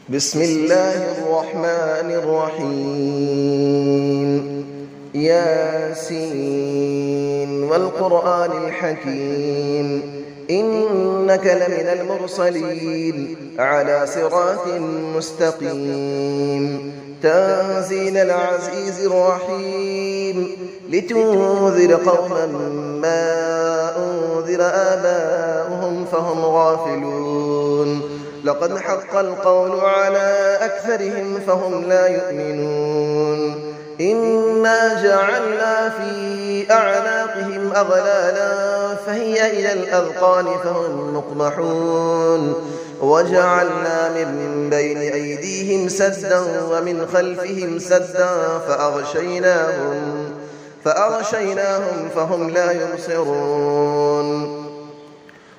بسم الله الرحمن الرحيم ياسين والقرآن الحكيم إنك لمن المرسلين على صراط مستقيم تنزيل العزيز الرحيم لتنذر قوما ما أنذر آباؤهم فهم غافلون لقد حق القول على أكثرهم فهم لا يؤمنون إنا جعلنا في أعناقهم أغلالا فهي إلى الأذقان فهم مقمحون وجعلنا من بين أيديهم سدا ومن خلفهم سدا فأغشيناهم فهم لا يبصرون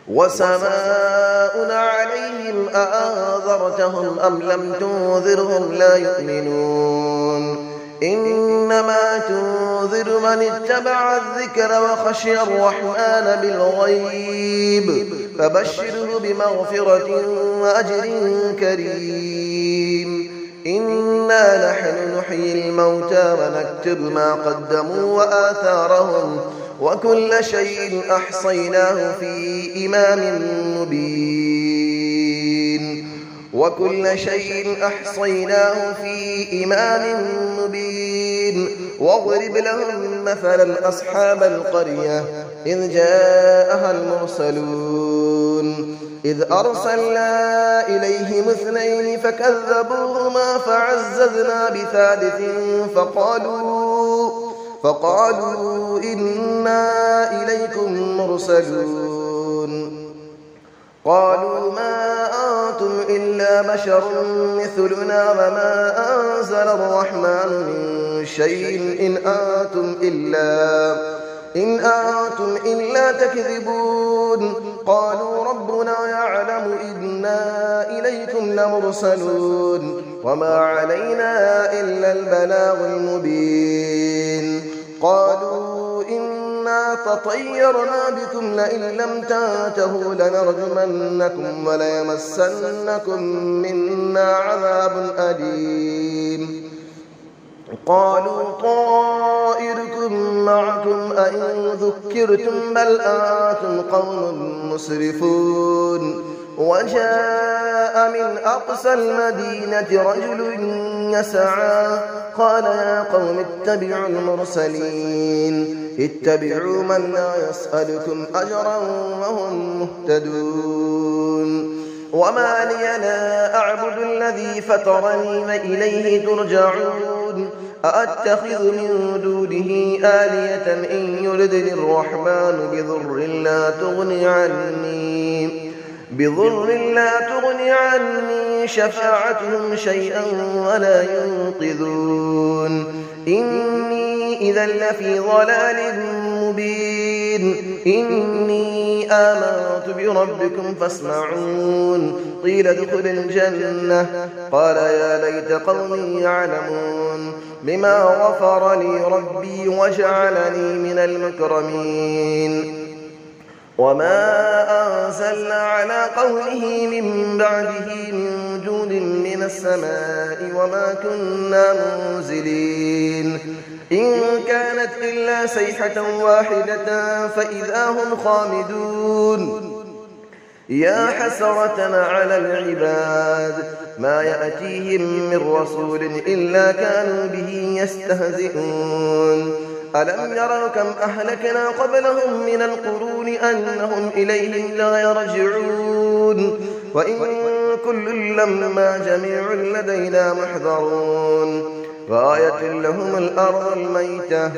وسماء عليهم أأنذرتهم أم لم تنذرهم لا يؤمنون إنما تنذر من اتبع الذكر وخشي الرحمن بالغيب فبشره بمغفرة وأجر كريم إنا نحن نحيي الموتى ونكتب ما قدموا وآثارهم وكل شيء أحصيناه في إمام مبين واضرب لهم مثلا أصحاب القرية إذ جاءها المرسلون إذ أرسلنا إليهم اثنين فكذبوهما فعززنا بثالث فقالوا إنا إليكم مرسلون قالوا ما أنتم إلا بشر مثلنا وما أنزل الرحمن من شيء إن أنتم إلا تكذبون قالوا ربنا يعلم إنا إليكم لمرسلون وما علينا إلا البلاغ المبين قالوا إنا تطيرنا بكم لئن لم تنتهوا لنرجمنكم وليمسنكم منا عذاب أليم قالوا طائركم معكم أئن ذكرتم بل أنتم قوم مسرفون وجاء من أقصى المدينة رجل يسعى قال يا قوم اتبعوا المرسلين اتبعوا من لا يسألكم أجرا وهم مهتدون وما لي لا أعبد الذي فطرني وإليه ترجعون أأتخذ من دونه آلية إن يردني الرحمن بضر لا تغني عني شفاعتهم شيئا ولا ينقذون إني إذا لفي ضلال مبين إني آمنت بربكم فاسمعون قيل ادخل الجنة قال يا ليت قومي يعلمون بما غفر لي ربي وجعلني من المكرمين وما أنزلنا على قومه من بعده من جود من السماء وما كنا منزلين إن كانت إلا صيحة واحدة فإذا هم خامدون يا حسرة على العباد ما يأتيهم من رسول إلا كانوا به يستهزئون ألم يروا كم أهلكنا قبلهم من القرون أنهم إليهم لا يرجعون وإن كل لما جميع لدينا محضرون وآية لهم الأرض الميتة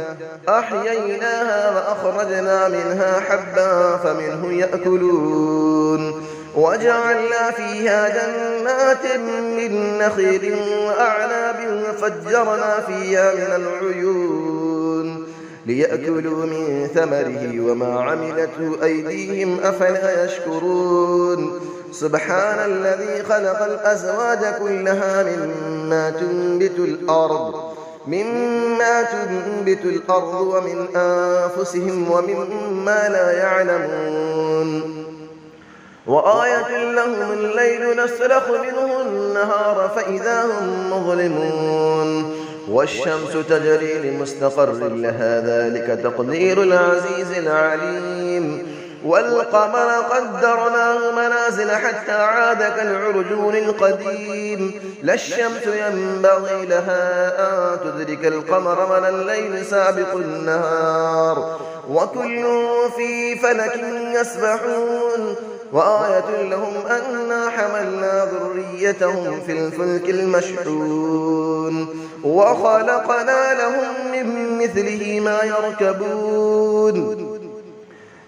أحييناها وأخرجنا منها حبا فمنه يأكلون وجعلنا فيها جنات من نخيل وأعناب وفجرنا فيها من العيون ليأكلوا من ثمره وما عملته أيديهم أفلا يشكرون سبحان الذي خلق الأزواج كلها مما تنبت الأرض ومن أنفسهم ومما لا يعلمون وآية لهم الليل نسلخ منه النهار فإذا هم مظلمون والشمس تجري لمستقر لها ذلك تقدير العزيز العليم والقمر قدرناه منازل حتى عاد كالعرجون القديم لا الشمس ينبغي لها أن تدرك القمر ولا الليل سابق النهار وكل في فلك يسبحون وآية لهم أنا حملنا ذريتهم في الفلك المشحون وخلقنا لهم من مثله ما يركبون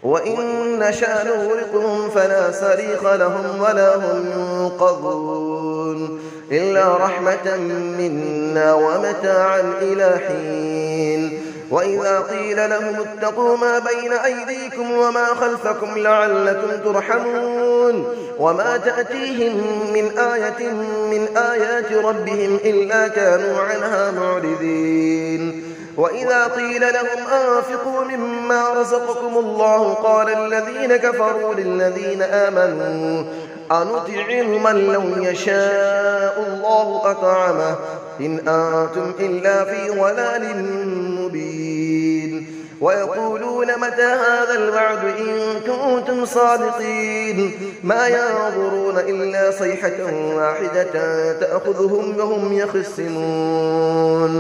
وإن نشأ نغرقهم فلا صريخ لهم ولا هم ينقذون إلا رحمة منا ومتاعا إلى حين وإذا قيل لهم اتقوا ما بين أيديكم وما خلفكم لعلكم ترحمون وما تأتيهم من آية من آيات ربهم إلا كانوا عنها معرضين وإذا قيل لهم أنفقوا مما رزقكم الله قال الذين كفروا للذين آمنوا أنطعم من لو يشاء الله أطعمه إن أنتم إلا في ضلال مبين ويقولون متى هذا الوعد إن كنتم صادقين ما ينظرون إلا صيحة واحدة تأخذهم وهم يخصمون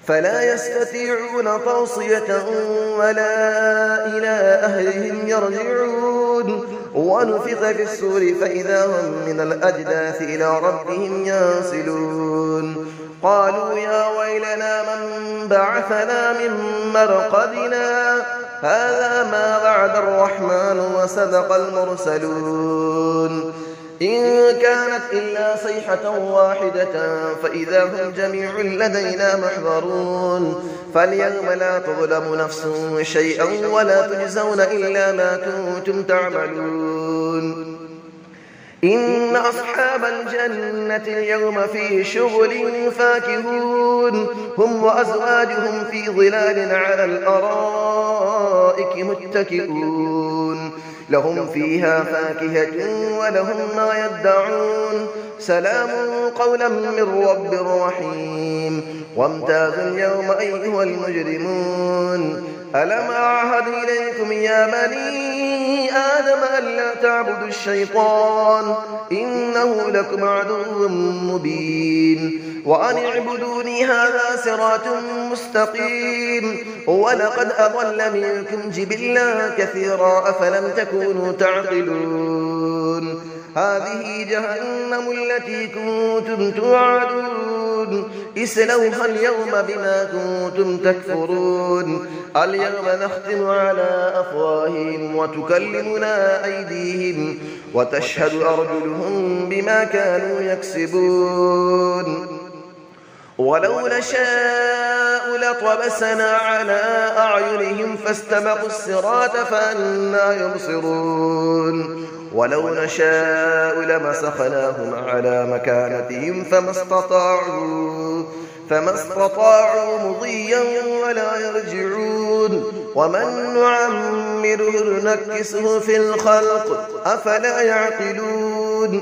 فلا يستطيعون توصية ولا إلى أهلهم يرجعون ونفخ في السور فإذا هم من الأجداث إلى ربهم ينسلون قالوا يا ويلنا من بعثنا من مرقدنا هذا ما وعد الرحمن وصدق المرسلون إن كانت إلا صيحة واحدة فإذا هم جميع لدينا محضرون فاليوم لا تظلم نفس شيئا ولا تجزون إلا ما كنتم تعملون إن أصحاب الجنة اليوم في شغل فاكهون هم وأزواجهم في ظلال على الأرائك متكئون لهم فيها فاكهة ولهم ما يدعون سلام قولا من رب رحيم وامتازوا اليوم أيها المجرمون ألم أعهد إليكم يا بني آدم ألا تعبدوا الشيطان إنه لكم عدو مبين وأن اعبدوني هذا صراط مستقيم ولقد أضل منكم جبلا كثيرا أفلم تكونوا تعقلون هذه جهنم التي كنتم توعدون اسلوها اليوم بما كنتم تكفرون اليوم نختم على أفواههم وتكلمنا أيديهم وتشهد أرجلهم بما كانوا يكسبون ولو نشاء لطمسنا على أعينهم فاستبقوا الصراط فأنى يبصرون ولو نشاء لمسخناهم على مكانتهم فما استطاعوا مضيا ولا يرجعون ومن نعمره نكسه في الخلق أفلا يعقلون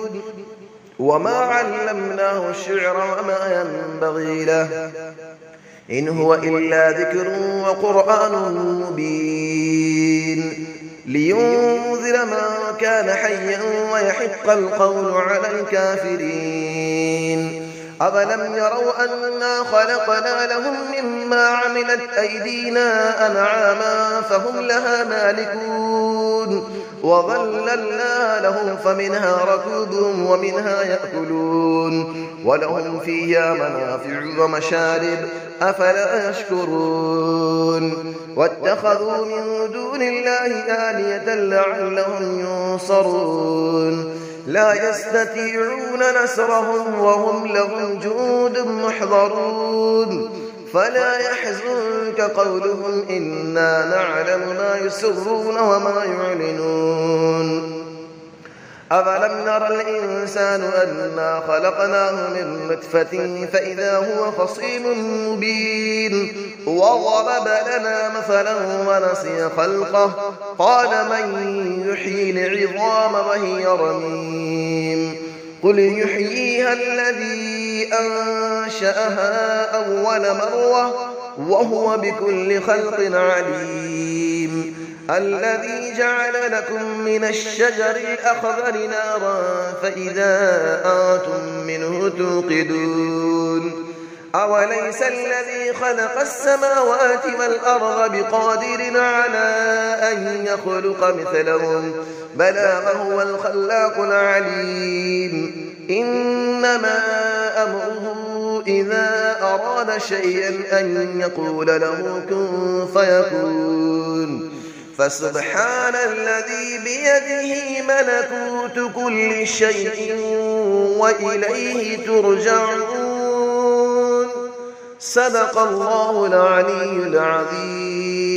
وما علمناه الشعر وما ينبغي له إن هو إلا ذكر وقرآن مبين لينذر من كان حيا ويحق القول على الكافرين أفلم يروا أنا خلقنا لهم مما عملت أيدينا أنعاما فهم لها مالكون وظللنا لهم فمنها ركوبهم ومنها يأكلون ولهم فيها منافع ومشارب أفلا يشكرون واتخذوا من دون الله آلية لعلهم ينصرون لا يستطيعون نصرهم وهم لهم جند محضرون فلا يحزنك قولهم إنا نعلم ما يسرون وما يعلنون أفلم نرى الإنسان أنا خلقناه من نطفة فإذا هو خصيم مبين وضرب لنا مثلا ونسي خلقه قال من يحيي العظام وهي رميم قل يحييها الذي أنشأها أول مرة وهو بكل خلق عليم الذي جعل لكم من الشجر الأخضر نارا فإذا أنتم منه توقدون أوليس الذي خلق السماوات والأرض بقادر على أن يخلق مثلهم بلى وهو الخلاق العليم إنما أمره إذا أراد شيئا أن يقول له كن فيكون فسبحان الذي بيده ملكوت كل شيء وإليه ترجعون صدق الله العلي العظيم.